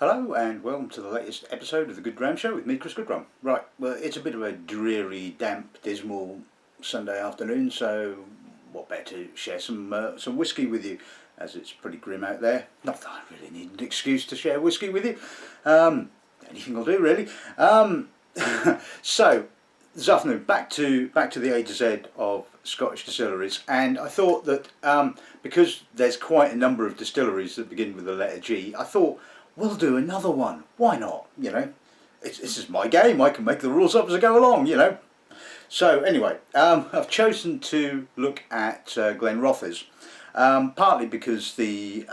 Hello and welcome to the latest episode of the Good Dram Show with me, Chris Goodrum. Right, well, it's a bit of a dreary, damp, dismal Sunday afternoon, so what better to share some whiskey with you, as it's pretty grim out there. Not that I really need an excuse to share whiskey with you. Anything will do, really. So this afternoon, back to the A to Z of Scottish distilleries, and I thought that because there's quite a number of distilleries that begin with the letter G, I thought, we'll do another one. Why not? You know, this is my game. I can make the rules up as I go along. You know. So anyway, I've chosen to look at Glen-roth-es, partly because the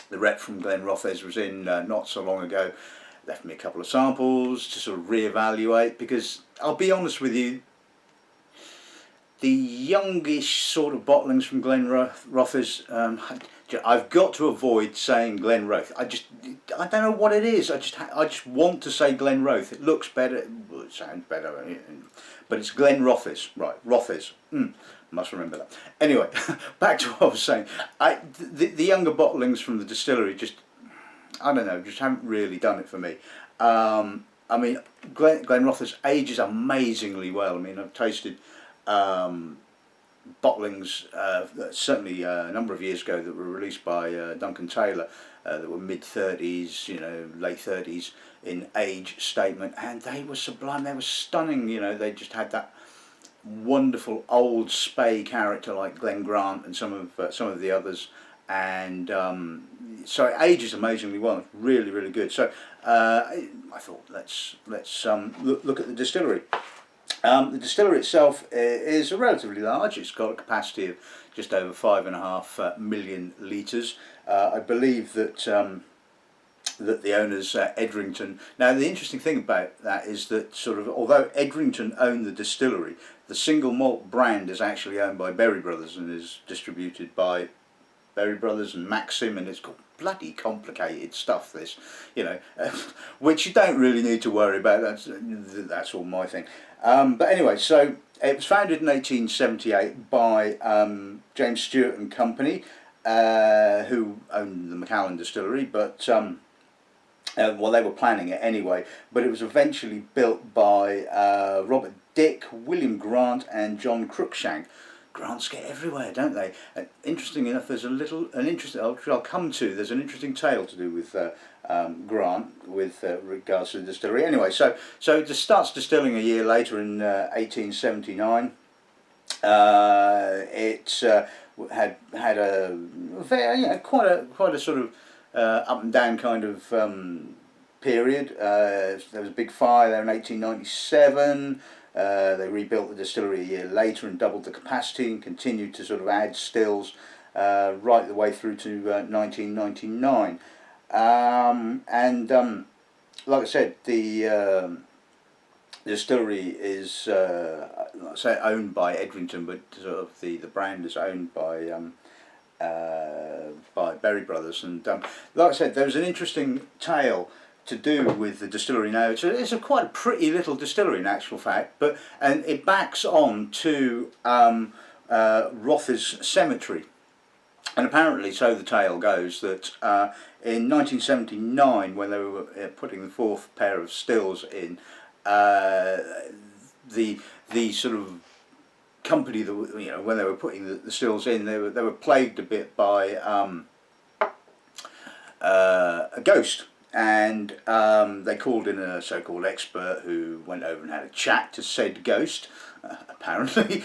rep from Glen-roth-es was in not so long ago. Left me a couple of samples to sort of re-evaluate, because I'll be honest with you, the youngish sort of bottlings from Glen-roth-es, I've got to avoid saying Glen-roth. I don't know what it is. I just want to say Glen-roth. It looks better. Well, it sounds better, but it's Glen-roth-es, right? Rothes. Must remember that. Anyway, back to what I was saying. The younger bottlings from the distillery just, I don't know, just haven't really done it for me. I mean, Glen-roth-es ages amazingly well. I mean, I've tasted bottlings certainly a number of years ago that were released by Duncan Taylor that were mid-30s, you know, late 30s in age statement, and they were sublime. They were stunning. You know, they just had that wonderful old spey character like Glen Grant and some of the others, and so it ages amazingly well. It's really, really good. So I thought let's look at the distillery. The distillery itself is relatively large. It's got a capacity of just over 5.5 million litres. I believe that that the owners, Edrington. Now, the interesting thing about that is that sort of, although Edrington own the distillery, the single malt brand is actually owned by Berry Brothers and is distributed by Berry Brothers and Maxim, and it's got bloody complicated stuff, this, you know, which you don't really need to worry about. That's all my thing. But anyway, so it was founded in 1878 by James Stewart and Company, who owned the Macallan distillery, but well, they were planning it anyway, but it was eventually built by Robert Dick, William Grant and John Cruikshank. Grants get everywhere, don't they? And interesting enough, there's there's an interesting tale to do with Grant with regards to the distillery. Anyway, so it just starts distilling a year later in 1879. It had a very, you know, quite a sort of up and down kind of period. There was a big fire there in 1897. They rebuilt the distillery a year later and doubled the capacity and continued to sort of add stills right the way through to 1999. Like I said, the distillery is, like I say, owned by Edrington, but sort of the brand is owned by Berry Brothers. And like I said, there was an interesting tale to do with the distillery. Now it's quite a pretty little distillery in actual fact, and it backs on to Rothes Cemetery, and apparently, so the tale goes, that in 1979, when they were putting the fourth pair of stills in, the sort of company that, you know, when they were putting the stills in, they were plagued a bit by a ghost. And they called in a so-called expert who went over and had a chat to said ghost, apparently,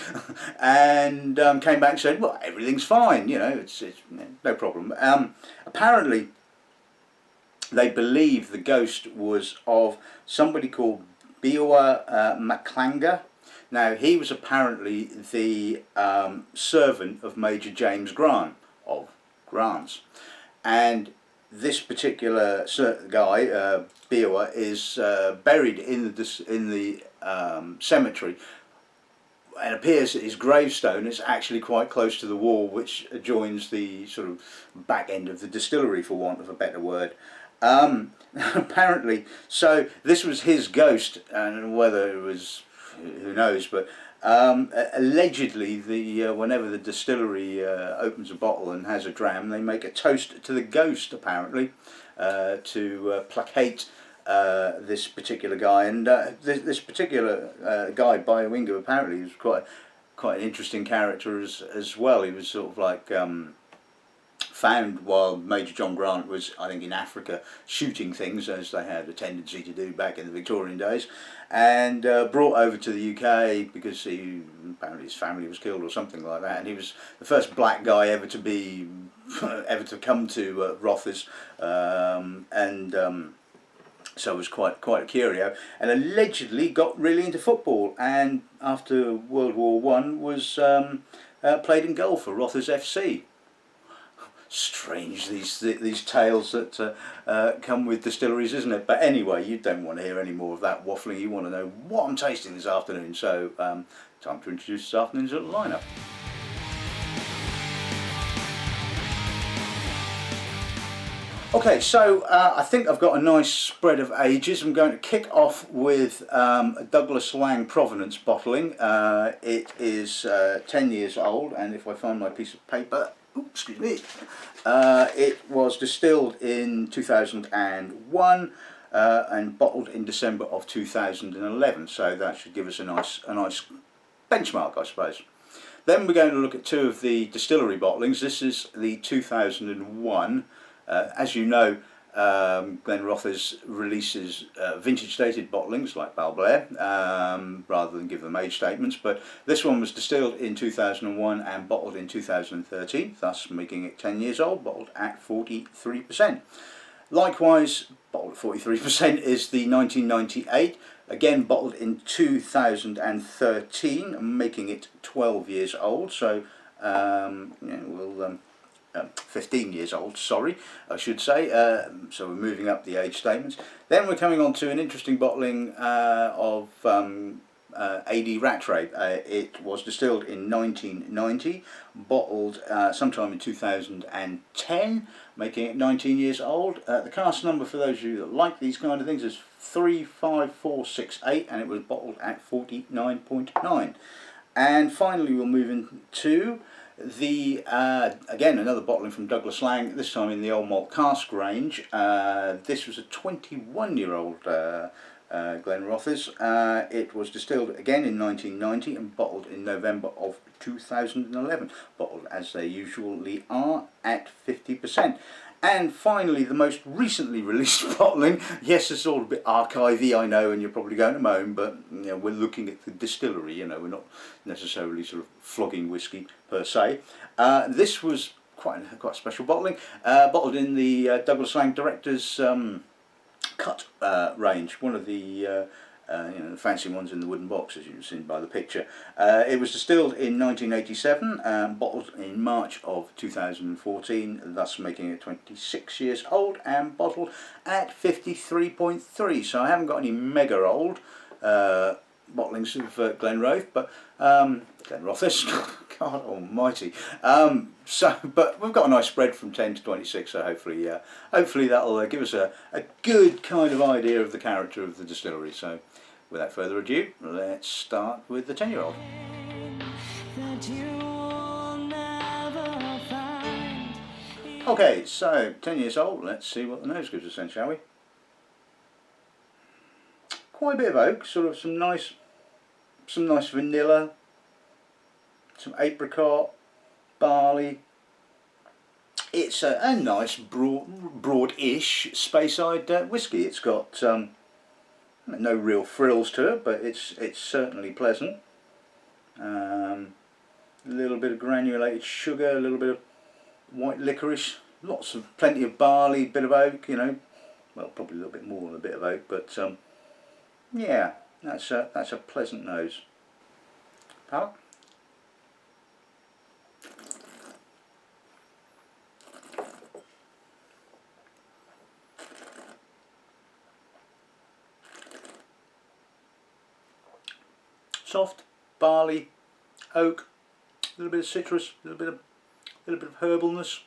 and came back and said, well, everything's fine, you know, it's no problem. Apparently, they believe the ghost was of somebody called Dewar Rattray. Now, he was apparently the servant of Major James Grant, of Grants, and this particular guy, Dewar, is buried in the cemetery, and appears that his gravestone is actually quite close to the wall which adjoins the sort of back end of the distillery, for want of a better word. Apparently, so this was his ghost, and whether it was, who knows, but Allegedly, whenever the distillery opens a bottle and has a dram, they make a toast to the ghost, apparently, to placate this particular guy. And this particular guy, Biowingo, apparently was quite an interesting character as well. He was sort of like found while Major John Grant was, I think, in Africa shooting things, as they had a tendency to do back in the Victorian days, and brought over to the UK because apparently his family was killed or something like that, and he was the first black guy ever to be ever to come to Rothes, so it was quite a curio, and allegedly got really into football, and after World War One was played in goal for Rothes FC. Strange, these tales that come with distilleries, isn't it? But anyway, you don't want to hear any more of that waffling. You want to know what I'm tasting this afternoon. So time to introduce this afternoon's little lineup. Okay, so I think I've got a nice spread of ages. I'm going to kick off with a Douglas Laing Provenance bottling. It is 10 years old, and if I find my piece of paper, excuse me, it was distilled in 2001 and bottled in December of 2011, so that should give us a nice benchmark, I suppose. Then we're going to look at two of the distillery bottlings. This is the 2001. As you know, Glen-roth-es releases vintage dated bottlings like Balblair, rather than give them age statements, but this one was distilled in 2001 and bottled in 2013, thus making it 10 years old, bottled at 43%. Likewise, bottled at 43% is the 1998, again bottled in 2013, making it 12 years old, so we'll 15 years old, sorry, I should say, so we're moving up the age statements. Then we're coming on to an interesting bottling of A.D. Rattray. It was distilled in 1990, bottled sometime in 2010, making it 19 years old. The cask number, for those of you that like these kind of things, is 35468, and it was bottled at 49.9. And finally we'll move into the again another bottling from Douglas Laing, this time in the old malt cask range. This was a 21-year-old Glen-roth-es. It was distilled again in 1990 and bottled in November of 2011, bottled as they usually are at 50%. And finally, the most recently released bottling. Yes, it's all a bit archivey, I know, and you're probably going to moan, but we're looking at the distillery. We're not necessarily sort of flogging whiskey per se. This was quite a special bottling, bottled in the Douglas Laing Director's Cut range, one of the the fancy ones in the wooden box, as you've seen by the picture. It was distilled in 1987 and bottled in March of 2014, thus making it 26 years old, and bottled at 53.3. So I haven't got any mega old bottlings of Glen-roth, but Glen-roth-es, God almighty. But we've got a nice spread from 10 to 26, so hopefully that'll give us a good kind of idea of the character of the distillery. So without further ado, let's start with the 10-year-old. Okay, so 10 years old, let's see what the nose gives us then, shall we? Quite a bit of oak, sort of some nice vanilla, some apricot, barley. It's a nice broad-ish Speyside whiskey. It's got no real frills to it, but it's certainly pleasant. A little bit of granulated sugar, a little bit of white licorice, plenty of barley, bit of oak. Well, probably a little bit more than a bit of oak, but yeah, that's a pleasant nose. Palate. Soft barley, oak, a little bit of citrus, a little bit of herbalness,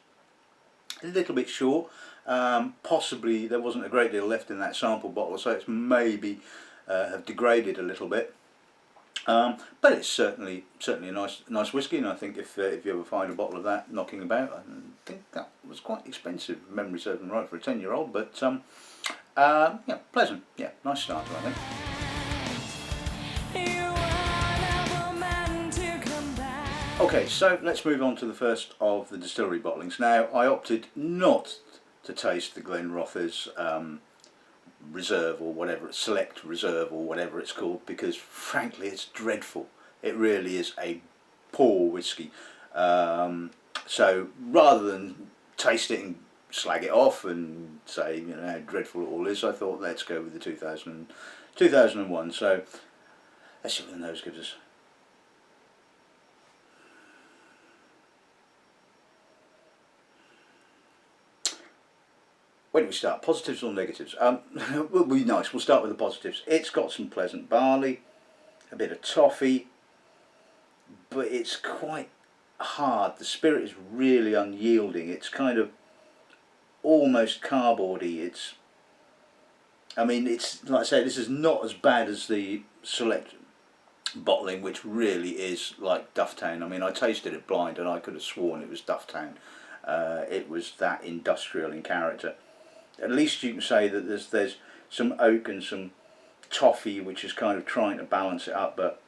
a little bit short. Possibly there wasn't a great deal left in that sample bottle, so it's maybe have degraded a little bit. But it's certainly a nice whiskey, and I think if you ever find a bottle of that knocking about, I think that was quite expensive, if memory serves me right, for a 10-year-old, but yeah, pleasant, yeah, nice starter, I think. Okay, so let's move on to the first of the distillery bottlings. Now, I opted not to taste the Glen-roth-es reserve, or whatever, select reserve, or whatever it's called, because frankly it's dreadful. It really is a poor whiskey. So rather than taste it and slag it off and say, you know, how dreadful it all is, I thought let's go with the 2001. So let's see what the nose gives us. Where do we start? Positives or negatives? Will be nice. We'll start with the positives. It's got some pleasant barley, a bit of toffee, but it's quite hard. The spirit is really unyielding. It's kind of almost cardboardy. It's, I mean, it's like I say, this is not as bad as the select bottling, which really is like Dufftown. I mean, I tasted it blind and I could have sworn it was Dufftown. It was that industrial in character. At least you can say that there's some oak and some toffee, which is kind of trying to balance it up, but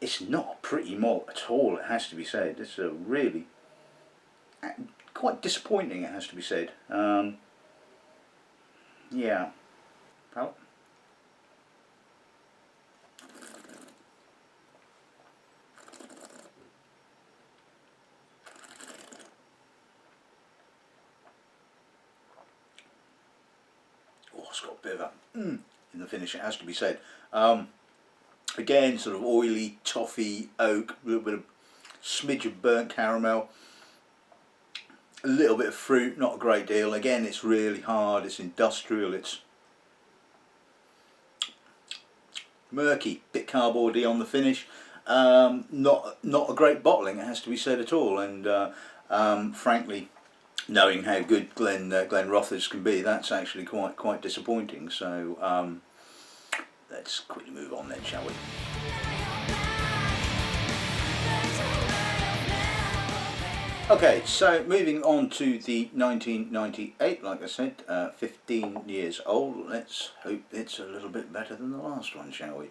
it's not a pretty malt at all, it has to be said. It's a really quite disappointing, it has to be said. Yeah. Well, it's got a bit of that in the finish, it has to be said. Again, sort of oily, toffee, oak, a little bit of smidge of burnt caramel, a little bit of fruit, not a great deal. Again, it's really hard, it's industrial, it's murky, bit cardboardy on the finish. Not a great bottling, it has to be said at all. And frankly, knowing how good Glen-roth-es can be, that's actually quite disappointing. So let's quickly move on then, shall we? Okay, so moving on to the 1998, like I said, 15 years old. Let's hope it's a little bit better than the last one, shall we?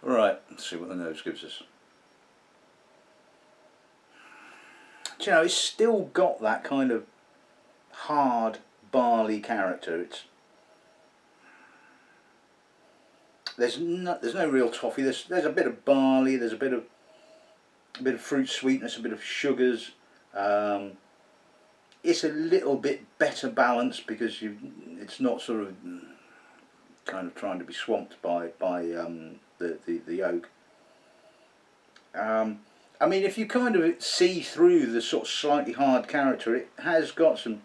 Right, let's see what the nose gives us. Do you know, it's still got that kind of hard barley character. There's no real toffee. There's a bit of barley. There's a bit of fruit sweetness, a bit of sugars. It's a little bit better balanced because it's not sort of kind of trying to be swamped by the oak. I mean, if you kind of see through the sort of slightly hard character, it has got some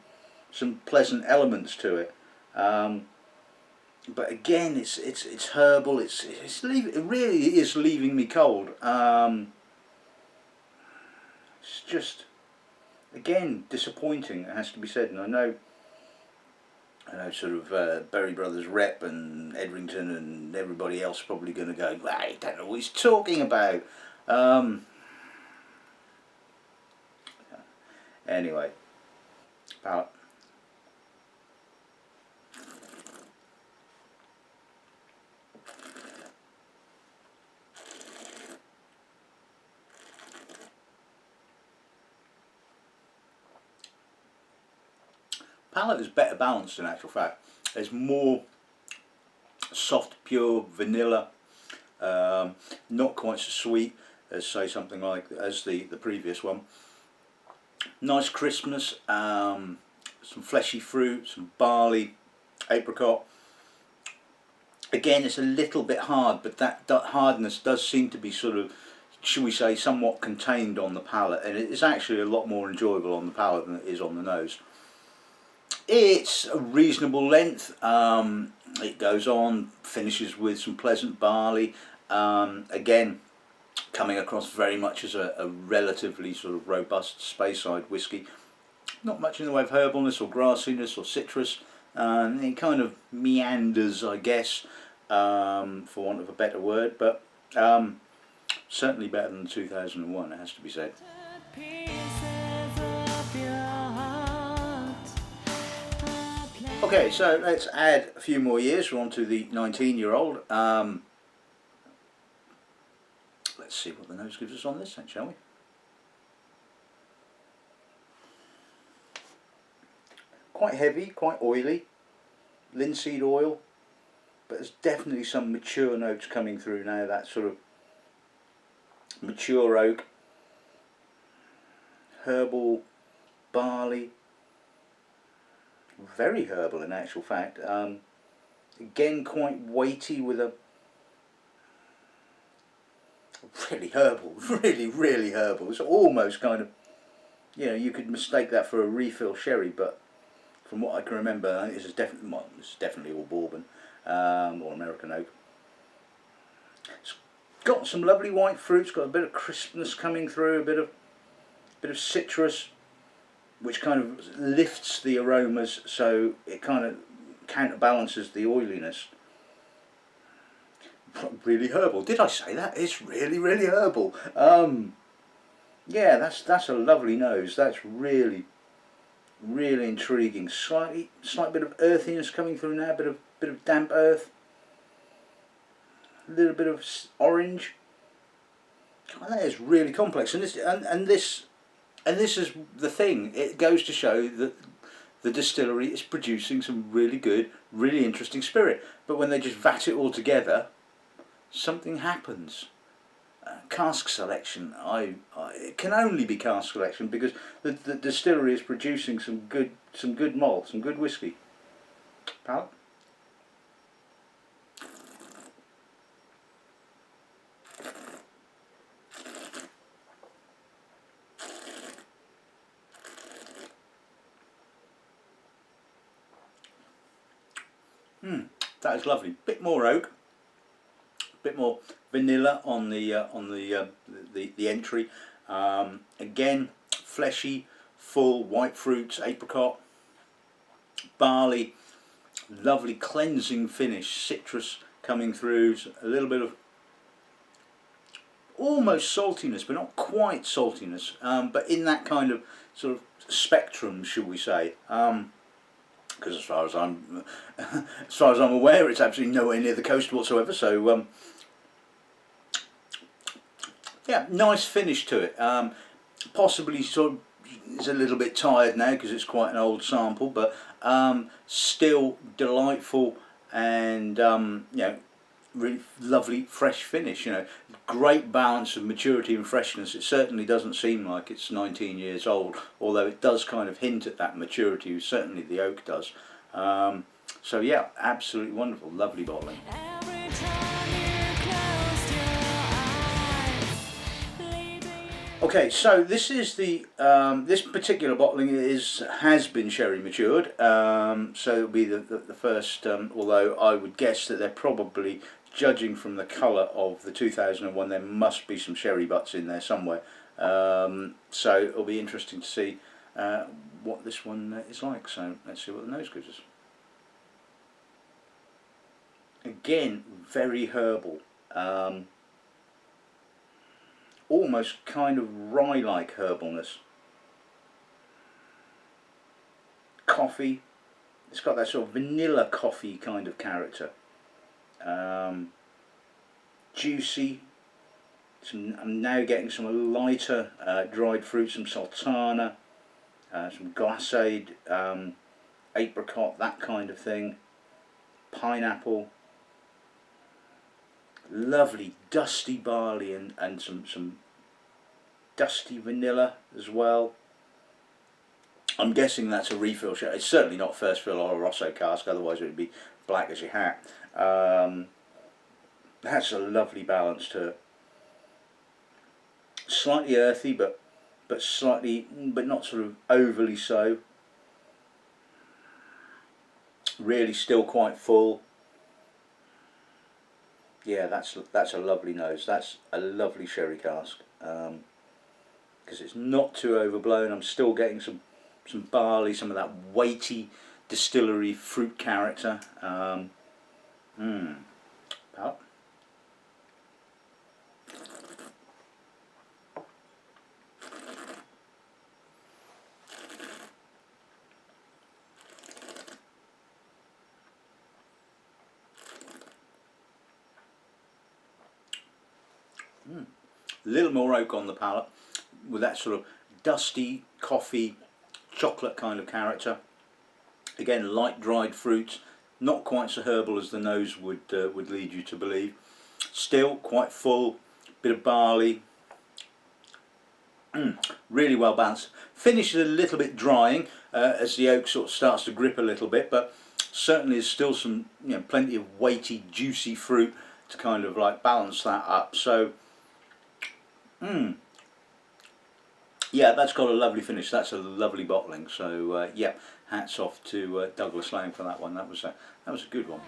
pleasant elements to it. But again, it's herbal. It really is leaving me cold. It's just, again, disappointing, it has to be said. And I know sort of Berry Brothers rep and Edrington and everybody else probably going to go, well, I don't know what he's talking about. Anyway, palate. Palate is better balanced in actual fact. There's more soft, pure vanilla, not quite so sweet as say something like the previous one. Nice crispness, some fleshy fruit, some barley, apricot. Again, it's a little bit hard, but that hardness does seem to be sort of, shall we say, somewhat contained on the palate, and it's actually a lot more enjoyable on the palate than it is on the nose. It's a reasonable length. It goes on, finishes with some pleasant barley. Again, coming across very much as a relatively sort of robust Speyside whiskey. Not much in the way of herbalness or grassiness or citrus. It kind of meanders, I guess, for want of a better word. But certainly better than 2001, it has to be said. Okay, so let's add a few more years. We're on to the 19-year-old. Let's see what the nose gives us on this then, shall we? Quite heavy, quite oily, linseed oil, but there's definitely some mature notes coming through now, that sort of mature oak, herbal, barley, very herbal in actual fact. Again, quite weighty with a really herbal, really herbal. It's almost kind of, you know, you could mistake that for a refill sherry, but from what I can remember, I think this is definitely, well, this is definitely all bourbon or American oak. It's got some lovely white fruits, got a bit of crispness coming through, a bit of citrus, which kind of lifts the aromas, so it kind of counterbalances the oiliness. Really herbal. Did I say that? It's really herbal. Yeah, that's a lovely nose. That's really intriguing. Slight bit of earthiness coming through now. Bit of damp earth. A little bit of orange. God, that is really complex. And this is the thing. It goes to show that the distillery is producing some really good, really interesting spirit. But when they just vat it all together, something happens. Cask selection, it can only be cask selection because the distillery is producing some good malt, some good whiskey. Palate? That is lovely. Bit more oak, bit more vanilla on the entry. Again, fleshy, full white fruits, apricot, barley, lovely cleansing finish, citrus coming through, a little bit of almost saltiness, but not quite saltiness, but in that kind of sort of spectrum, should we say? Because as far as I'm aware, it's absolutely nowhere near the coast whatsoever. So yeah, nice finish to it. Possibly sort of is a little bit tired now because it's quite an old sample, but still delightful and you know, really lovely fresh finish. You know, great balance of maturity and freshness. It certainly doesn't seem like it's 19 years old, although it does kind of hint at that maturity. Certainly the oak does. So yeah, absolutely wonderful, lovely bottling. Okay, so this is the this particular bottling has been sherry matured, so it'll be the first. Although I would guess that they're probably, judging from the colour of the 2001, there must be some sherry butts in there somewhere. So it'll be interesting to see what this one is like. So let's see what the nose gives us. Again, very herbal. Almost kind of rye-like herbalness. Coffee. It's got that sort of vanilla coffee kind of character. Juicy. I'm now getting some lighter dried fruit, some sultana, some glacade, apricot, that kind of thing. Pineapple. Lovely dusty barley and some dusty vanilla as well. I'm guessing that's a refill sherry. It's certainly not first fill or a Rosso cask, otherwise it would be black as your hat. That's a lovely balance to it. Slightly earthy, but not sort of overly so. Really still quite full. Yeah, that's a lovely nose. That's a lovely sherry cask because it's not too overblown. I'm still getting some barley, some of that weighty distillery fruit character. A little more oak on the palate, with that sort of dusty coffee, chocolate kind of character. Again, light dried fruits, not quite so herbal as the nose would lead you to believe. Still quite full, bit of barley. Really well balanced. Finish is a little bit drying as the oak sort of starts to grip a little bit, but certainly there's still some, plenty of weighty, juicy fruit to kind of like balance that up. So, yeah, that's got a lovely finish. That's a lovely bottling. So, yeah, hats off to Douglas Laing for that one. That was a good one.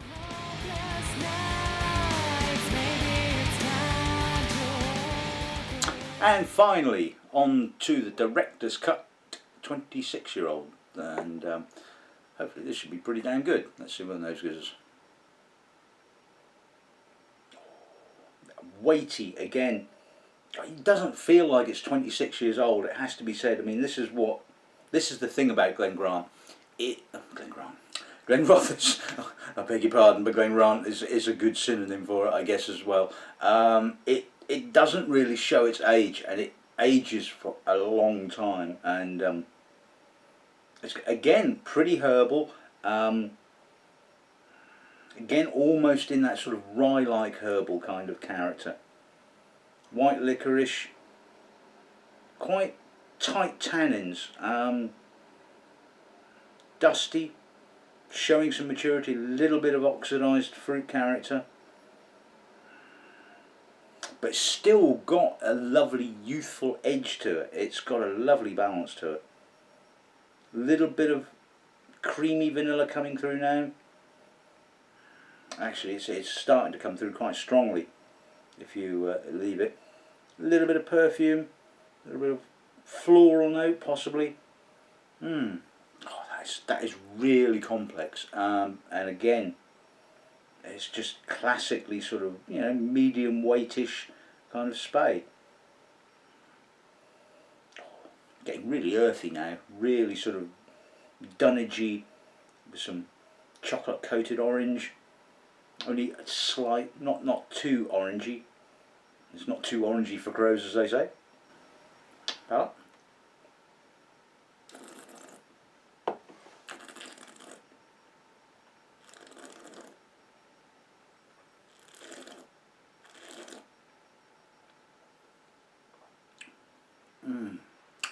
And finally, on to the Director's Cut 26-year-old, and hopefully this should be pretty damn good. Let's see what the nose gives us. Weighty again. It doesn't feel like it's 26 years old. It has to be said. I mean, this is the thing about Glen-roth-es. I beg your pardon, but Glen-roth is a good synonym for it, I guess, as well. It doesn't really show its age, and it ages for a long time, and it's again pretty herbal. Again, almost in that sort of rye-like herbal kind of character. White licorice, quite tight tannins, dusty, showing some maturity, a little bit of oxidised fruit character, but it's still got a lovely youthful edge to it. It's got a lovely balance to it. A little bit of creamy vanilla coming through now. Actually, it's starting to come through quite strongly if you leave it. A little bit of perfume, a little bit of floral note possibly. Oh, that is really complex, and again, it's just classically sort of, medium weightish kind of spey. Getting really earthy now, really sort of dunnagey with some chocolate coated orange. Only a slight, not too orangey. It's not too orangey for crows, as they say. Palate.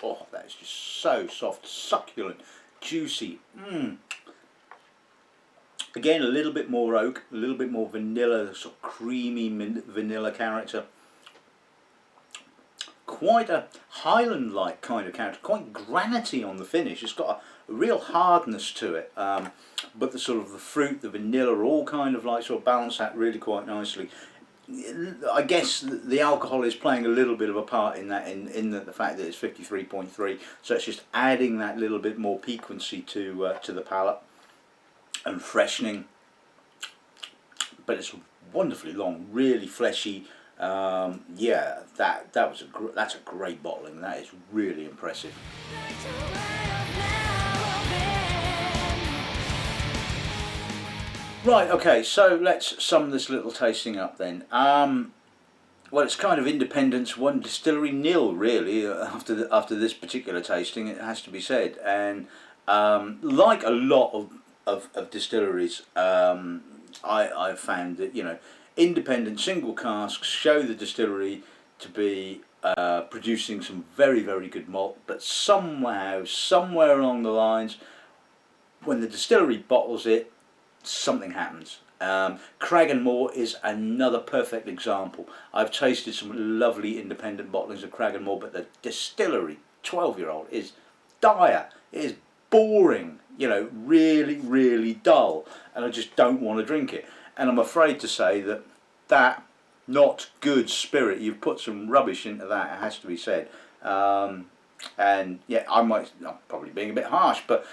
Oh, that is just so soft, succulent, juicy. Again, a little bit more oak, a little bit more vanilla, sort of creamy vanilla character. Quite a Highland-like kind of character, quite granity on the finish. It's got a real hardness to it, but the sort of the fruit, the vanilla, are all kind of like sort of balance that really quite nicely. I guess the alcohol is playing a little bit of a part in that, in the fact that it's 53.3, so it's just adding that little bit more piquancy to the palate and freshening. But it's wonderfully long, really fleshy. Yeah, that's a great bottling. That is really impressive. Right, okay, so let's sum this little tasting up then. Well, it's kind of Independence 1, Distillery 0, really, after this particular tasting, it has to be said. And like a lot of distilleries, I've found that, independent single casks show the distillery to be producing some very, very good malt, but somehow, somewhere along the lines, when the distillery bottles it, something happens. Cragganmore is another perfect example. I've tasted some lovely independent bottlings of Cragganmore, but the distillery 12-year-old is dire. It is boring, really, really dull, and I just don't want to drink it. And I'm afraid to say that not good spirit, you've put some rubbish into that, it has to be said. And yeah, I'm probably being a bit harsh, but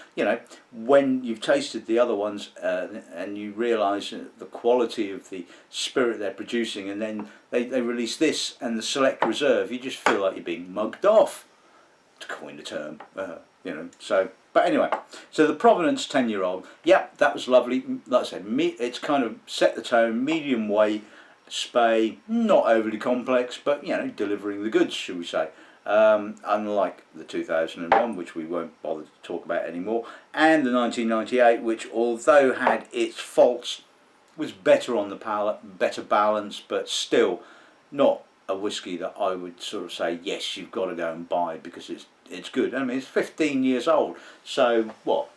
when you've tasted the other ones and you realise the quality of the spirit they're producing, and then they release this and the Select Reserve, you just feel like you're being mugged off, to coin the term, So, but anyway, so the Provenance 10-year-old, yeah, that was lovely. Like I said, it's kind of set the tone, medium weight. Spey, not overly complex, but you know, delivering the goods, should we say. Unlike the 2001, which we won't bother to talk about anymore, and the 1998, which although had its faults, was better on the palate, better balanced, but still not a whiskey that I would sort of say, yes, you've got to go and buy because it's good. I mean, it's 15 years old, so what?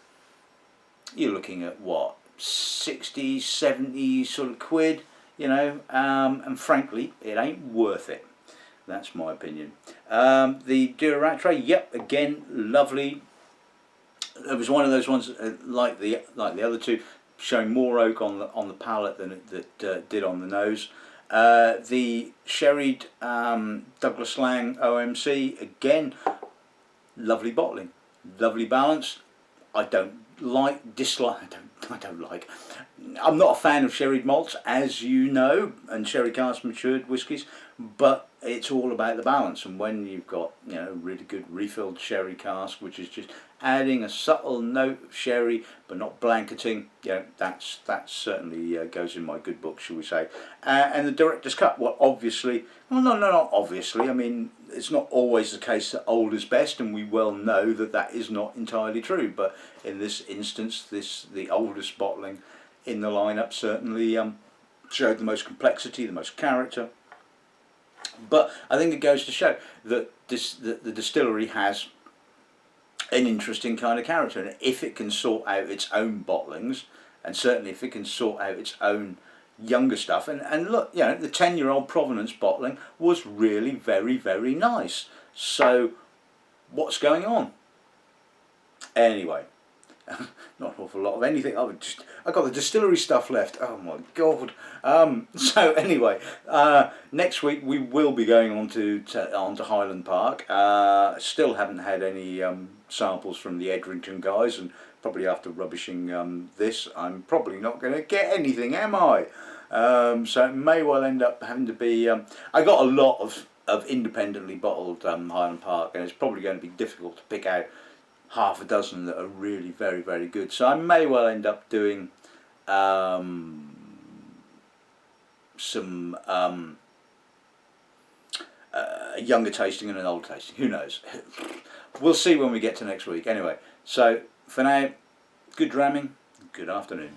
You're looking at what, 60, 70 sort of quid, you know, and frankly, it ain't worth it. That's my opinion. The Dewar Rattray, yep, again, lovely. It was one of those ones like the other two, showing more oak on the palate than it did on the nose. The sherried Douglas Laing OMC, again, lovely bottling, lovely balance. I don't dislike. I'm not a fan of sherried malts, as you know, and sherry cask matured whiskies, but it's all about the balance. And when you've got, you know, really good refilled sherry cask, which is just adding a subtle note of sherry but not blanketing, you know, that's certainly goes in my good book, shall we say. And the director's cut, well, obviously, well, no, not obviously. I mean, it's not always the case that old is best, and we well know that is not entirely true. But in this instance, the oldest bottling in the lineup certainly showed the most complexity, the most character. But I think it goes to show that the distillery has an interesting kind of character, and if it can sort out its own bottlings, and certainly if it can sort out its own younger stuff, and look, you know, the 10-year-old Provenance bottling was really very, very nice. So what's going on? Anyway, not an awful lot of anything. I got the distillery stuff left. Oh my god. So anyway, next week we will be going on to Highland Park. Still haven't had any samples from the Edrington guys, and probably after rubbishing this, I'm probably not going to get anything, am I? So it may well end up having to be. I got a lot of independently bottled Highland Park, and it's probably going to be difficult to pick out half a dozen that are really very, very good. So I may well end up doing some a younger tasting and an older tasting. Who knows? We'll see when we get to next week. Anyway, so for now, good dramming, good afternoon.